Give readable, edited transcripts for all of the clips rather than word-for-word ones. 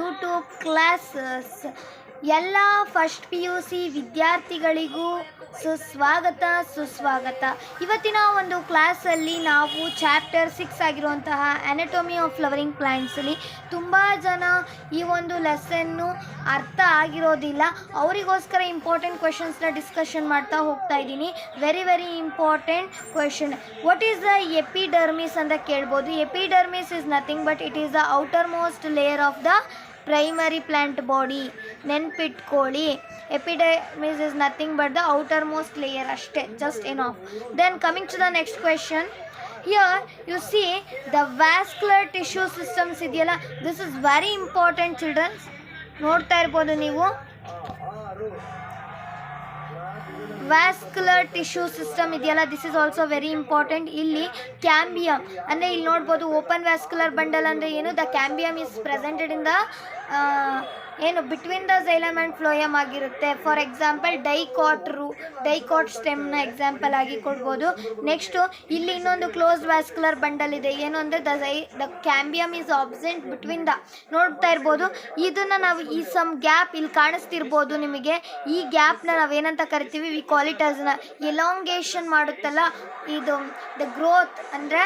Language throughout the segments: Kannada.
YouTube classes. ಎಲ್ಲ ಫಸ್ಟ್ PUC ವಿದ್ಯಾರ್ಥಿಗಳಿಗೂ ಸುಸ್ವಾಗತ. ಇವತ್ತಿನ ಒಂದು ಕ್ಲಾಸಲ್ಲಿ ನಾವು ಚಾಪ್ಟರ್ 6 ಆಗಿರುವಂತಹ ಅನಾಟಮಿ ಆಫ್ ಫ್ಲವರಿಂಗ್ ಪ್ಲಾಂಟ್ಸಲ್ಲಿ ತುಂಬ ಜನ ಈ ಒಂದು ಲೆಸನ್ನು ಅರ್ಥ ಆಗಿರೋದಿಲ್ಲ. ಅವರಿಗೋಸ್ಕರ ಇಂಪಾರ್ಟೆಂಟ್ ಕ್ವೆಶನ್ಸ್ನ ಡಿಸ್ಕಷನ್ ಮಾಡ್ತಾ ಹೋಗ್ತಾ ಇದ್ದೀನಿ. Very important question. What is the epidermis ಅಂತ ಕೇಳ್ಬೋದು. Epidermis is nothing but it is the outermost layer of the primary plant body. ನೆನ್ಪಿಟ್ಕೊಳ್ಳಿ, epidermis is nothing but the outermost layer ಅಷ್ಟೇ, just enough. Then coming to the next question. Here you see the vascular tissue systems ಇದೆಯಲ್ಲ, this is very important children's. ನೋಡ್ತಾ ಇರ್ಬೋದು ನೀವು, ವ್ಯಾಸ್ಕ್ಯುಲರ್ ಟಿಶ್ಯೂ ಸಿಸ್ಟಮ್ ಇದೆಯಲ್ಲ, this is also very important. ಇಲ್ಲಿ ಕ್ಯಾಂಬಿಯಮ್ ಅಂದರೆ ಇಲ್ಲಿ ನೋಡ್ಬೋದು ಓಪನ್ ವ್ಯಾಸ್ಕ್ಯುಲರ್ ಬಂಡಲ್ ಅಂದರೆ ಏನು, the cambium is presented in the ಏನು between the xylem and phloem ಆಗಿರುತ್ತೆ. ಫಾರ್ ಎಕ್ಸಾಂಪಲ್ ಡೈಕಾಟ್ ಸ್ಟೆಮ್ನ ಎಕ್ಸಾಂಪಲ್ ಆಗಿ ಕೊಡ್ಬೋದು. ನೆಕ್ಸ್ಟು ಇಲ್ಲಿ ಇನ್ನೊಂದು ಕ್ಲೋಸ್ಡ್ ವ್ಯಾಸ್ಕ್ಯುಲರ್ ಬಂಡಲ್ ಇದೆ. ಏನು ಅಂದರೆ the cambium is absent between the, ನೋಡ್ತಾ ಇರ್ಬೋದು. ಇದನ್ನು ನಾವು ಈ ಸಮ್ ಗ್ಯಾಪ್ ಇಲ್ಲಿ ಕಾಣಿಸ್ತಿರ್ಬೋದು ನಿಮಗೆ. ಈ ಗ್ಯಾಪ್ನ ನಾವೇನಂತ ಕರಿತೀವಿ, we call it as elongation ಮಾಡುತ್ತಲ್ಲ ಇದು. ದ ಗ್ರೋತ್ ಅಂದರೆ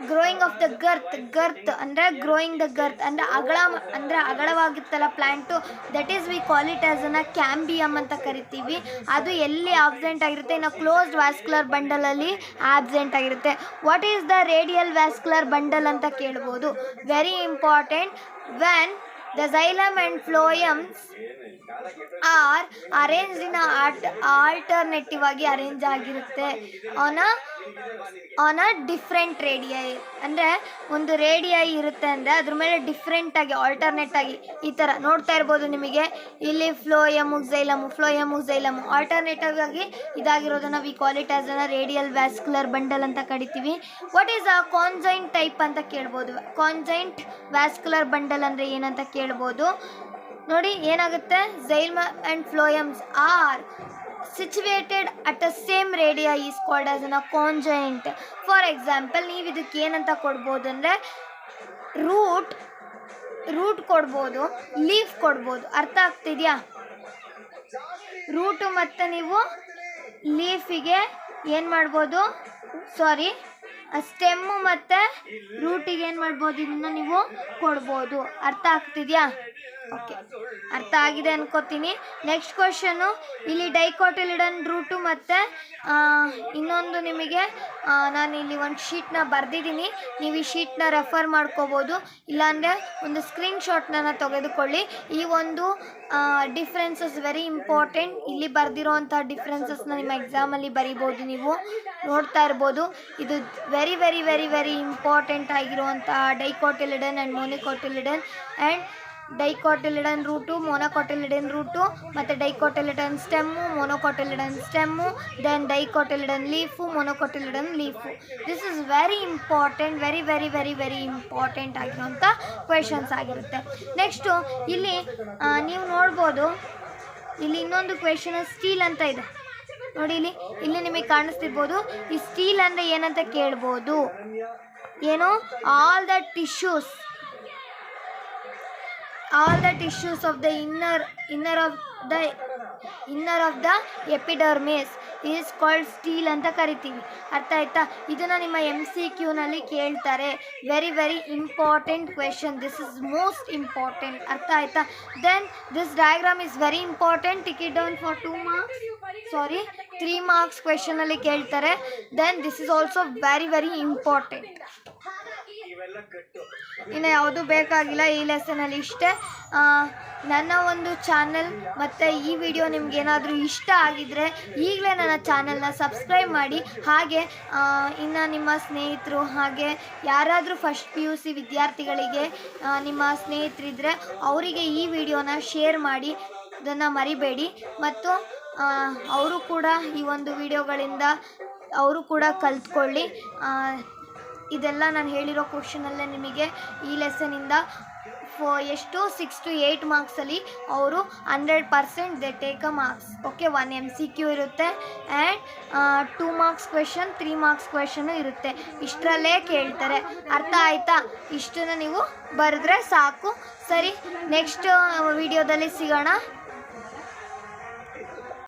ಗ್ರೋಯಿಂಗ್ ಆಫ್ ದ ಗರ್ತ್ ಅಂದರೆ ಗ್ರೋಯಿಂಗ್ ದ ಗರ್ತ್ ಅಂದರೆ ಅಗಲವಾಗಿತ್ತಲ್ಲ plant, that is we call it as cambium ಅಂತ ಕರಿತೀವಿ. ಅದು ಎಲ್ಲಿ ಆಬ್ಸೆಂಟ್ ಆಗಿರುತ್ತೆ, ಇನ್ನು ಕ್ಲೋಸ್ಡ್ ವ್ಯಾಸ್ಕ್ಯುಲರ್ ಬಂಡಲಲ್ಲಿ ಆಬ್ಸೆಂಟ್ ಆಗಿರುತ್ತೆ. What is the radial vascular bundle ಅಂತ ಕೇಳ್ಬೋದು. Very important. When the xylem and phloems are arranged in alternative ಆಗಿ ಅರೇಂಜ್ ಆಗಿರುತ್ತೆ ಆನ್ ಅ ಡಿಫ್ರೆಂಟ್ ರೇಡಿಯೈ. ಅಂದರೆ ಒಂದು ರೇಡಿಯೈ ಇರುತ್ತೆ ಅಂದರೆ ಅದ್ರ ಮೇಲೆ ಡಿಫ್ರೆಂಟ್ ಆಗಿ ಆಲ್ಟರ್ನೇಟ್ ಆಗಿ ಈ ಥರ ನೋಡ್ತಾ ಇರ್ಬೋದು ನಿಮಗೆ. ಇಲ್ಲಿ ಫ್ಲೋಯಮು ಝೈಲಮು ಆಲ್ಟರ್ನೇಟಿವ್ ಆಗಿ ಇದಾಗಿರೋದನ್ನು we call it as radial vascular bundle ಅಂತ ಕರಿತೀವಿ. What is a conjoint type ಅಂತ ಕೇಳ್ಬೋದು. ಕಾಂಜೈಂಟ್ ವ್ಯಾಸ್ಕ್ಯುಲರ್ ಬಂಡಲ್ ಅಂದರೆ ಏನಂತ ಕೇಳ್ಬೋದು. ನೋಡಿ ಏನಾಗುತ್ತೆ, xylem and phloems are situated at the same radii is called as a conjoint. For example, ನೀವು ಇದಕ್ಕೆ ಏನಂತ ಕೊಡ್ಬೋದು ಅಂದರೆ ರೂಟ್ ಕೊಡ್ಬೋದು, ಲೀಫ್ ಕೊಡ್ಬೋದು. ಅರ್ಥ ಆಗ್ತಿದೆಯಾ? ರೂಟು ಮತ್ತು ನೀವು ಲೀಫಿಗೆ ಏನು ಮಾಡ್ಬೋದು, ಸ್ಟೆಮ್ಮು ಮತ್ತು ರೂಟಿಗೆ ಏನು ಮಾಡ್ಬೋದು, ಇದನ್ನು ನೀವು ಕೊಡ್ಬೋದು. ಅರ್ಥ ಆಗ್ತಿದೆಯಾ? ಓಕೆ, ಅರ್ಥ ಆಗಿದೆ ಅನ್ಕೋತೀನಿ. ನೆಕ್ಸ್ಟ್ ಕ್ವಶನ್ನು, ಇಲ್ಲಿ ಡೈಕೋಟಿಲಿಡನ್ ರೂಟು ಮತ್ತು ಇನ್ನೊಂದು ನಿಮಗೆ ನಾನು ಇಲ್ಲಿ ಒಂದು ಶೀಟ್ನ ಬರೆದಿದ್ದೀನಿ. ನೀವು ಈ ಶೀಟ್ನ ರೆಫರ್ ಮಾಡ್ಕೋಬೋದು, ಇಲ್ಲಾಂದರೆ ಒಂದು ಸ್ಕ್ರೀನ್ಶಾಟ್ನ ತೆಗೆದುಕೊಳ್ಳಿ. ಈ ಒಂದು ಡಿಫ್ರೆನ್ಸಸ್ ವೆರಿ ಇಂಪಾರ್ಟೆಂಟ್. ಇಲ್ಲಿ ಬರೆದಿರೋವಂಥ ಡಿಫ್ರೆನ್ಸಸ್ನ ನಿಮ್ಮ ಎಕ್ಸಾಮಲ್ಲಿ ಬರಿಬೋದು. ನೀವು ನೋಡ್ತಾ ಇರ್ಬೋದು, ಇದು ವೆರಿ ಇಂಪಾರ್ಟೆಂಟ್ ಆಗಿರುವಂತಹ dicotyledon and monocotyledon and dicotyledon root, monocotyledon root, ಮತ್ತು dicotyledon stem, monocotyledon stem, then dicotyledon leaf, monocotyledon leaf. This is very important, very important ಆಗಿರುವಂಥ ಕ್ವೆಶನ್ಸ್ ಆಗಿರುತ್ತೆ. ನೆಕ್ಸ್ಟು ಇಲ್ಲಿ ನೀವು ನೋಡ್ಬೋದು, ಇಲ್ಲಿ ಇನ್ನೊಂದು ಕ್ವೆಶನ್ ಸ್ಟೀಲ್ ಅಂತ ಇದೆ ನೋಡಿ. ಇಲ್ಲಿ ನಿಮಗೆ ಕಾಣಿಸ್ತಿರ್ಬೋದು. ಈ ಸ್ಟೀಲ್ ಅಂದರೆ ಏನಂತ ಕೇಳ್ಬೋದು. ಏನು, all the tissues of the inner of the epidermis is called steel ಅಂತ ಕರಿತೀವಿ. ಅರ್ಥ ಆಯ್ತಾ? ಇದನ್ನು ನಿಮ್ಮ MCQನಲ್ಲಿ ಕೇಳ್ತಾರೆ. Very important question. This is most important. ಅರ್ಥ ಆಯ್ತಾ? Then this diagram is very important. Tick it down for 3 marks ಕ್ವೆಶನಲ್ಲಿ ಕೇಳ್ತಾರೆ. Then this is also very important. ಇನ್ನು ಯಾವುದು ಬೇಕಾಗಿಲ್ಲ ಈ ಲೆಸನಲ್ಲಿ. ಇಷ್ಟೇ. ನನ್ನ ಒಂದು ಚಾನಲ್ ಮತ್ತು ಈ ವಿಡಿಯೋ ನಿಮಗೇನಾದರೂ ಇಷ್ಟ ಆಗಿದ್ದರೆ ಈಗಲೇ ನನ್ನ ಚಾನಲ್ನ ಸಬ್ಸ್ಕ್ರೈಬ್ ಮಾಡಿ. ಹಾಗೆ ಇನ್ನು ನಿಮ್ಮ ಸ್ನೇಹಿತರು, ಹಾಗೆ ಯಾರಾದರೂ ಫಸ್ಟ್ PUC ವಿದ್ಯಾರ್ಥಿಗಳಿಗೆ ನಿಮ್ಮ ಸ್ನೇಹಿತರಿದ್ದರೆ ಅವರಿಗೆ ಈ ವಿಡಿಯೋನ ಶೇರ್ ಮಾಡಿ, ಅದನ್ನು ಮರಿಬೇಡಿ. ಮತ್ತು ಅವರು ಕೂಡ ಈ ಒಂದು ವಿಡಿಯೋಗಳಿಂದ ಅವರು ಕೂಡ ಕಲ್ತ್ಕೊಳ್ಳಿ. ಇದೆಲ್ಲ ನಾನು ಹೇಳಿರೋ ಕ್ವಶನಲ್ಲೇ ನಿಮಗೆ ಈ ಲೆಸನಿಂದ ಎಷ್ಟು 6 to 8 ಮಾರ್ಕ್ಸಲ್ಲಿ ಅವರು 100% they take a marks. Okay, 1 MCQ ಇರುತ್ತೆ and 2 marks question, 3 marks question ಇರುತ್ತೆ. ಇಷ್ಟರಲ್ಲೇ ಕೇಳ್ತಾರೆ. ಅರ್ಥ ಆಯ್ತಾ? ಇಷ್ಟನ್ನು ನೀವು ಬರೆದ್ರೆ ಸಾಕು. ಸರಿ, ನೆಕ್ಸ್ಟ್ ವಿಡಿಯೋದಲ್ಲಿ ಸಿಗೋಣ.